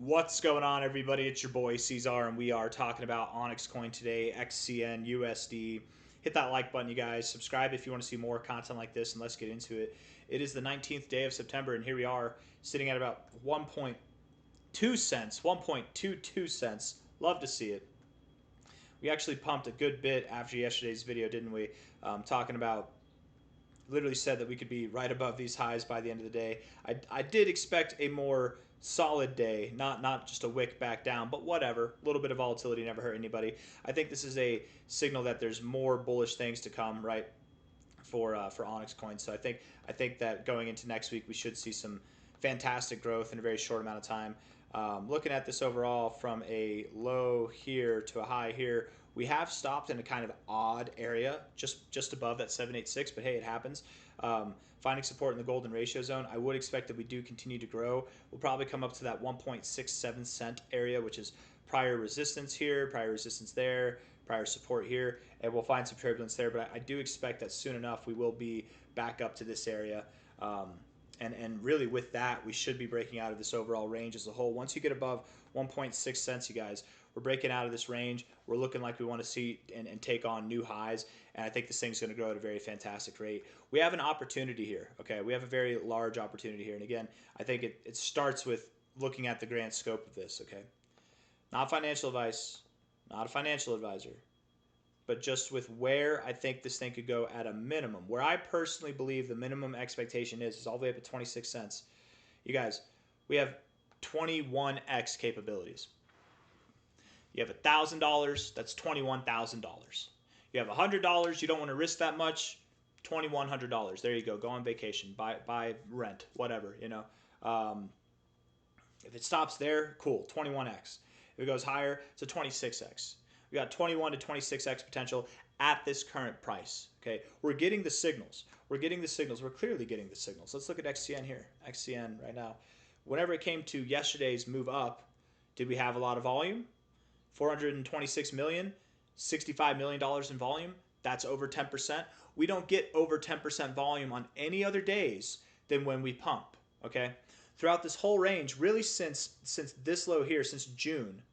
What's going on, everybody? It's your boy C-Zar, and we are talking about OnyxCoin today, XCN, USD. Hit that like button, you guys. Subscribe if you want to see more content like this, and let's get into it. It is the 19th day of September, and here we are sitting at about 1.2 cents, 1.22 cents. Love to see it. We actually pumped a good bit after yesterday's video, didn't we? Talking about literally said that we could be right above these highs by the end of the day. I did expect a more solid day, not just a wick back down, but whatever. A little bit of volatility never hurt anybody. I think this is a signal that there's more bullish things to come, right? For OnyxCoin. So I think that going into next week we should see some fantastic growth in a very short amount of time. Looking at this overall from a low here to a high here, we have stopped in a kind of odd area, just above that 786, but hey, it happens. Finding support in the golden ratio zone, I would expect that we do continue to grow. We'll probably come up to that 1.67 cent area, which is prior resistance here, prior resistance there, prior support here, and we'll find some turbulence there, but I do expect that soon enough we will be back up to this area. And really with that, we should be breaking out of this overall range as a whole. Once you get above 1.6 cents, you guys, we're breaking out of this range. We're looking like we want to see and take on new highs, and I think this thing's going to grow at a very fantastic rate. We have an opportunity here, okay? We have a very large opportunity here, and again, I think it starts with looking at the grand scope of this, okay? Not financial advice, not a financial advisor, but just with where I think this thing could go at a minimum, where I personally believe the minimum expectation is all the way up at 26 cents. You guys, we have 21x capabilities. You have $1,000, that's $21,000. You have $100, you don't want to risk that much, $2,100. There you go. Go on vacation, buy rent, whatever, you know. If it stops there, cool, 21x. If it goes higher, it's a 26x. We got 21 to 26x potential at this current price. Okay, we're getting the signals. We're getting the signals. We're clearly getting the signals. Let's look at XCN here. XCN right now. Whenever it came to yesterday's move up, did we have a lot of volume? 426 million, $65 million in volume. That's over 10%. We don't get over 10% volume on any other days than when we pump. Okay, throughout this whole range, really since this low here, since June.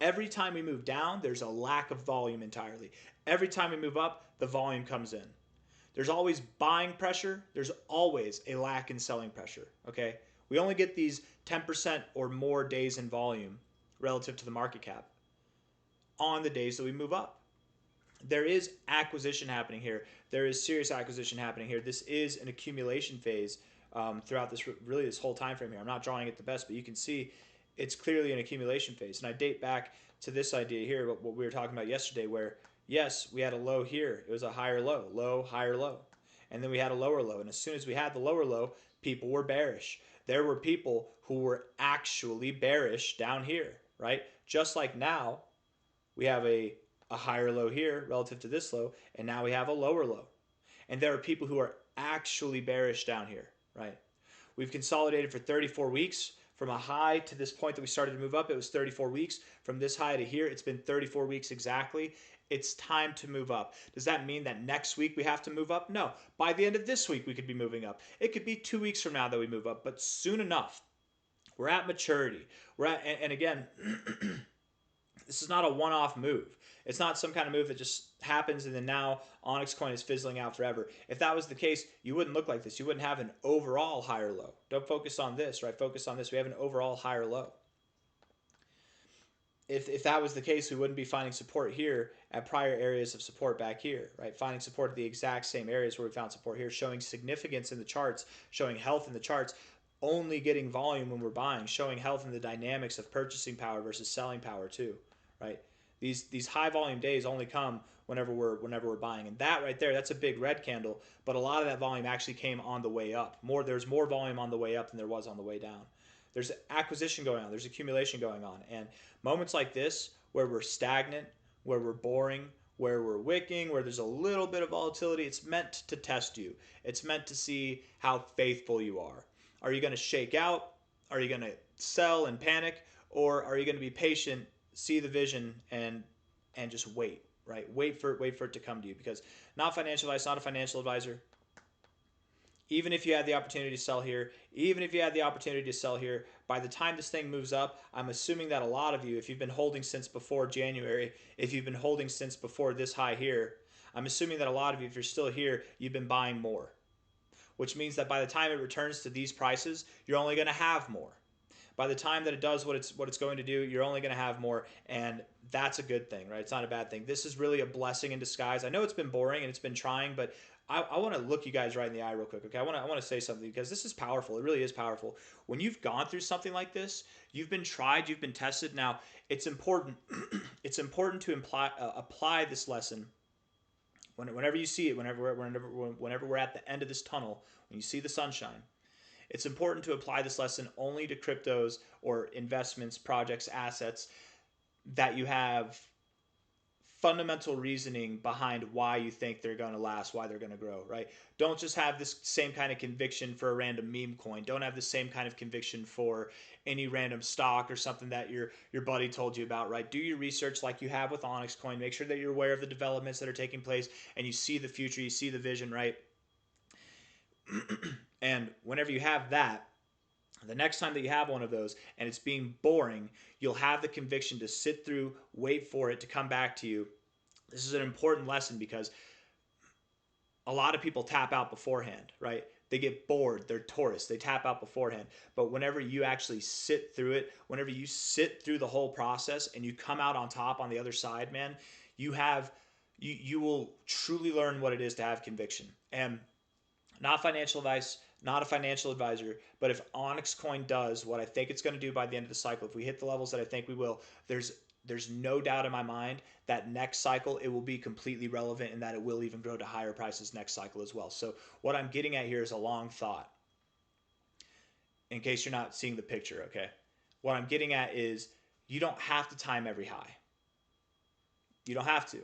Every time we move down, there's a lack of volume entirely. Every time we move up, the volume comes in. There's always buying pressure. There's always a lack in selling pressure, okay? We only get these 10% or more days in volume relative to the market cap on the days that we move up. There is acquisition happening here. There is serious acquisition happening here. This is an accumulation phase throughout this whole time frame here. I'm not drawing it the best, but you can see it's clearly an accumulation phase. And I date back to this idea here, what we were talking about yesterday, where yes, we had a low here. It was a higher low, low, higher low. And then we had a lower low. And as soon as we had the lower low, people were bearish. There were people who were actually bearish down here, right? Just like now, we have a higher low here relative to this low, and now we have a lower low. And there are people who are actually bearish down here, right? We've consolidated for 34 weeks. From a high to this point that we started to move up, it was 34 weeks. From this high to here, it's been 34 weeks exactly. It's time to move up. Does that mean that next week we have to move up? No. By the end of this week, we could be moving up. It could be 2 weeks from now that we move up, but soon enough. We're at maturity. And again, this is not a one-off move. It's not some kind of move that just happens and then now OnyxCoin is fizzling out forever. If that was the case, you wouldn't look like this. You wouldn't have an overall higher low. Don't focus on this, right? Focus on this. We have an overall higher low. If that was the case, we wouldn't be finding support here at prior areas of support back here, right? Finding support at the exact same areas where we found support here, showing significance in the charts, showing health in the charts, only getting volume when we're buying, showing health in the dynamics of purchasing power versus selling power too, right? These high volume days only come whenever we're buying, and that right there, that's a big red candle. But a lot of that volume actually came on the way up. There's more volume on the way up than there was on the way down. There's acquisition going on. There's accumulation going on, and moments like this where we're stagnant, where we're boring, where we're wicking, where there's a little bit of volatility, it's meant to test you. It's meant to see how faithful you are. Are you going to shake out? Are you going to sell and panic, or are you going to be patient? See the vision and just wait, right? Wait for it to come to you, because not financial advice, not a financial advisor. Even if you had the opportunity to sell here, even if you had the opportunity to sell here, by the time this thing moves up, I'm assuming that a lot of you, if you've been holding since before January, if you've been holding since before this high here, I'm assuming that a lot of you, if you're still here, you've been buying more, which means that by the time it returns to these prices, you're only going to have more. By the time that it does what it's going to do, you're only going to have more, and that's a good thing, right? It's not a bad thing. This is really a blessing in disguise. I know it's been boring and it's been trying, but I want to look you guys right in the eye real quick, okay? I want to say something because this is powerful. It really is powerful. When you've gone through something like this, you've been tried, you've been tested. Now, it's important. It's important to apply this lesson whenever you see it. Whenever we're at the end of this tunnel, when you see the sunshine. It's important to apply this lesson only to cryptos or investments, projects, assets that you have fundamental reasoning behind why you think they're going to last, why they're going to grow, right? Don't just have this same kind of conviction for a random meme coin. Don't have the same kind of conviction for any random stock or something that your buddy told you about, right? Do your research like you have with OnyxCoin. Make sure that you're aware of the developments that are taking place and you see the future, you see the vision, right? And whenever you have that, the next time that you have one of those and it's being boring, you'll have the conviction to sit through, wait for it to come back to you. This is an important lesson because a lot of people tap out beforehand, right? They get bored, they're tourists, they tap out beforehand. But whenever you actually sit through it, whenever you sit through the whole process and you come out on top on the other side, man, you will truly learn what it is to have conviction. And not financial advice, not a financial advisor, but if OnyxCoin does what I think it's going to do by the end of the cycle, if we hit the levels that I think we will, there's no doubt in my mind that next cycle it will be completely relevant and that it will even grow to higher prices next cycle as well. So what I'm getting at here is a long thought. In case you're not seeing the picture, okay? What I'm getting at is you don't have to time every high. You don't have to.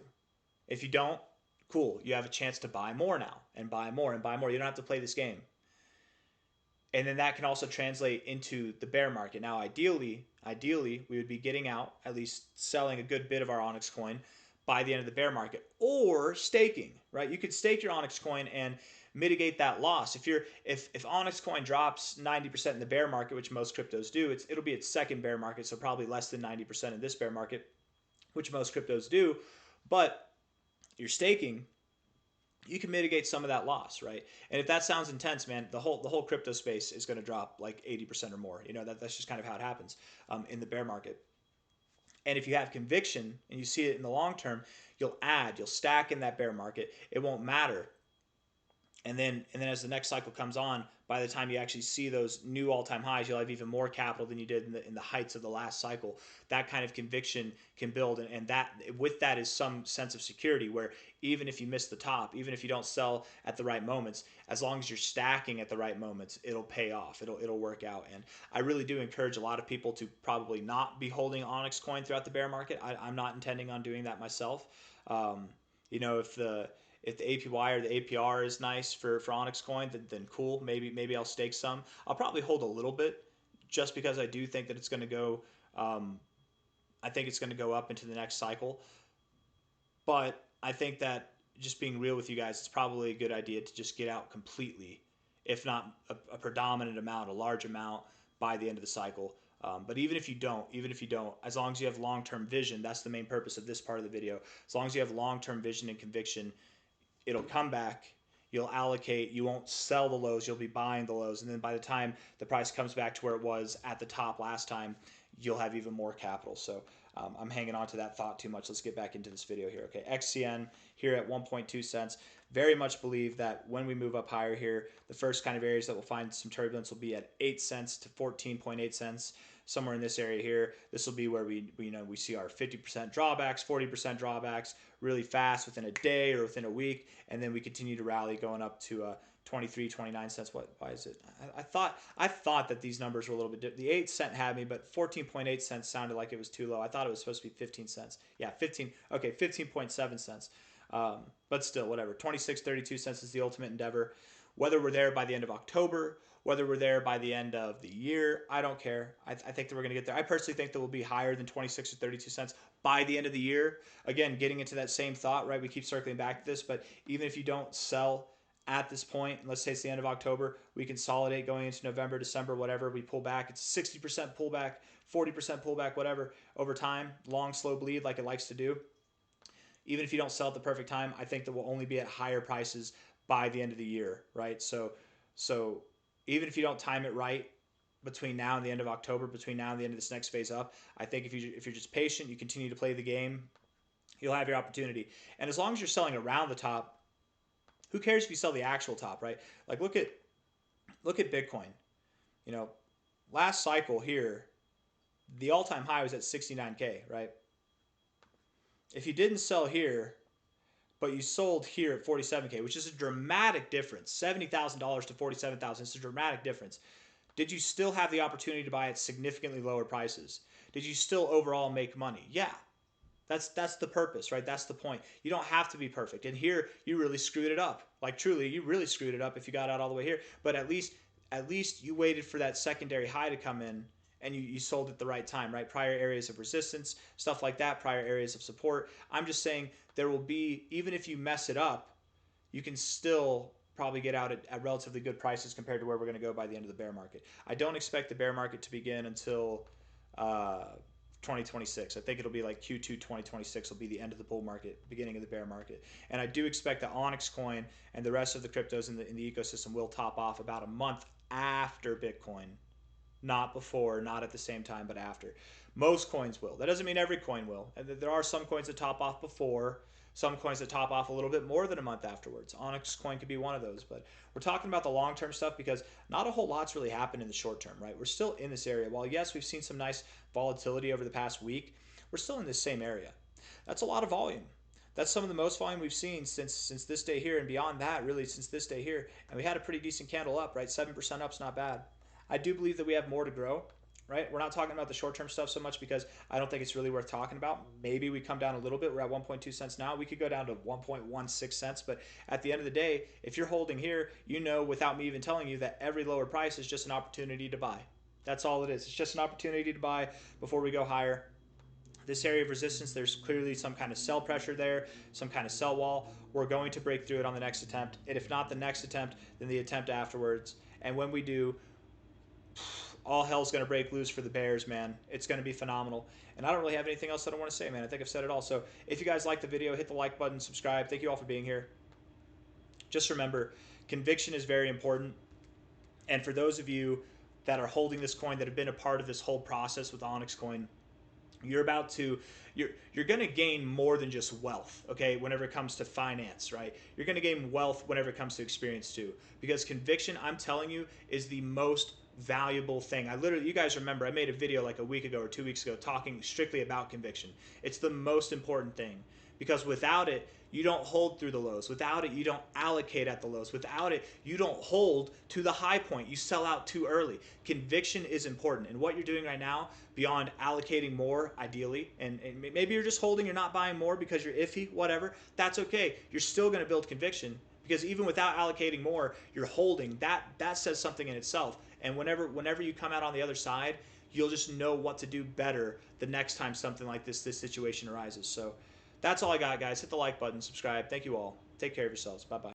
If you don't, cool. You have a chance to buy more now and buy more and buy more. You don't have to play this game. And then that can also translate into the bear market. Now, ideally, we would be getting out, at least selling a good bit of our OnyxCoin by the end of the bear market, or staking, right? You could stake your OnyxCoin and mitigate that loss. If OnyxCoin drops 90% in the bear market, which most cryptos do, it'll be its second bear market, so probably less than 90% in this bear market, which most cryptos do. But you're staking, you can mitigate some of that loss, right? And if that sounds intense, man, the whole crypto space is going to drop like 80% or more. You know, that's just kind of how it happens in the bear market. And if you have conviction and you see it in the long term, you'll stack in that bear market. It won't matter. And then as the next cycle comes on, by the time you actually see those new all-time highs, you'll have even more capital than you did in the heights of the last cycle. That kind of conviction can build, and that with that is some sense of security where even if you miss the top, even if you don't sell at the right moments, as long as you're stacking at the right moments, it'll pay off. It'll work out. And I really do encourage a lot of people to probably not be holding OnyxCoin throughout the bear market. I'm not intending on doing that myself. You know, if the APY or the APR is nice for OnyxCoin, then cool. Maybe I'll stake some. I'll probably hold a little bit just because I do think that it's going to go. I think it's going to go up into the next cycle. But I think that just being real with you guys, it's probably a good idea to just get out completely, if not a predominant amount, a large amount by the end of the cycle. But even if you don't, as long as you have long-term vision, that's the main purpose of this part of the video. As long as you have long-term vision and conviction, it'll come back, you'll allocate, you won't sell the lows, you'll be buying the lows, and then by the time the price comes back to where it was at the top last time, you'll have even more capital. So I'm hanging on to that thought too much. Let's get back into this video here. Okay, XCN here at 1.2 cents. Very much believe that when we move up higher here, the first kind of areas that we'll find some turbulence will be at 8 cents to 14.8 cents. Somewhere in this area here, this will be where we see our 50% drawbacks, 40% drawbacks really fast within a day or within a week, and then we continue to rally going up to 23, 29 cents. Why is it? I thought that these numbers were a little bit different. The 8 cent had me, but 14.8 cents sounded like it was too low. I thought it was supposed to be 15 cents. Yeah, 15.7 cents. But still, whatever. 26.32 cents is the ultimate endeavor. Whether we're there by the end of October, whether we're there by the end of the year, I don't care. I think that we're going to get there. I personally think that we'll be higher than 26 or 32 cents by the end of the year. Again, getting into that same thought, right? We keep circling back to this, but even if you don't sell at this point, and let's say it's the end of October, we consolidate going into November, December, whatever, we pull back, it's 60% pullback, 40% pullback, whatever, over time, long, slow bleed like it likes to do. Even if you don't sell at the perfect time, I think that we'll only be at higher prices by the end of the year, right? So even if you don't time it right between now and the end of October, between now and the end of this next phase up, I think if you're just patient, you continue to play the game, you'll have your opportunity. And as long as you're selling around the top, who cares if you sell the actual top, right? Like look at Bitcoin. You know, last cycle here, the all-time high was at 69K, right? If you didn't sell here, but you sold here at 47K, which is a dramatic difference. $70,000 to 47,000 is a dramatic difference. Did you still have the opportunity to buy at significantly lower prices? Did you still overall make money? Yeah. That's the purpose, right? That's the point. You don't have to be perfect. And here you really screwed it up. Like truly, you really screwed it up if you got out all the way here. But at least you waited for that secondary high to come in and you sold at the right time, right? Prior areas of resistance, stuff like that, prior areas of support. I'm just saying there will be, even if you mess it up, you can still probably get out at relatively good prices compared to where we're going to go by the end of the bear market. I don't expect the bear market to begin until 2026. I think it'll be like Q2 2026 will be the end of the bull market, beginning of the bear market. And I do expect that OnyxCoin and the rest of the cryptos in the ecosystem will top off about a month after Bitcoin. Not before, not at the same time, but after. Most coins will. That doesn't mean every coin will. And there are some coins that top off before, some coins that top off a little bit more than a month afterwards. OnyxCoin could be one of those. But we're talking about the long-term stuff because not a whole lot's really happened in the short term, right? We're still in this area. While, yes, we've seen some nice volatility over the past week, we're still in this same area. That's a lot of volume. That's some of the most volume we've seen since this day here, and beyond that, really, since this day here. And we had a pretty decent candle up, right? 7% up's not bad. I do believe that we have more to grow, right? We're not talking about the short-term stuff so much because I don't think it's really worth talking about. Maybe we come down a little bit. We're at 1.2 cents now. We could go down to 1.16 cents. But at the end of the day, if you're holding here, you know without me even telling you that every lower price is just an opportunity to buy. That's all it is. It's just an opportunity to buy before we go higher. This area of resistance, there's clearly some kind of sell pressure there, some kind of sell wall. We're going to break through it on the next attempt. And if not the next attempt, then the attempt afterwards. And when we do, all hell's going to break loose for the Bears, man. It's going to be phenomenal. And I don't really have anything else that I want to say, man. I think I've said it all. So if you guys like the video, hit the like button, subscribe. Thank you all for being here. Just remember, conviction is very important. And for those of you that are holding this coin, that have been a part of this whole process with OnyxCoin, you're going to gain more than just wealth, okay, whenever it comes to finance, right? You're going to gain wealth whenever it comes to experience too. Because conviction, I'm telling you, is the most valuable thing. You guys remember, I made a video like a week ago or 2 weeks ago talking strictly about conviction. It's the most important thing because without it, you don't hold through the lows. Without it, you don't allocate at the lows. Without it, you don't hold to the high point. You sell out too early. Conviction is important. And what you're doing right now, beyond allocating more, ideally, and maybe you're just holding, you're not buying more because you're iffy, whatever, that's okay. You're still going to build conviction because even without allocating more, you're holding. That says something in itself. And whenever you come out on the other side, you'll just know what to do better the next time something like this situation arises. So that's all I got, guys. Hit the like button, subscribe. Thank you all. Take care of yourselves. Bye-bye.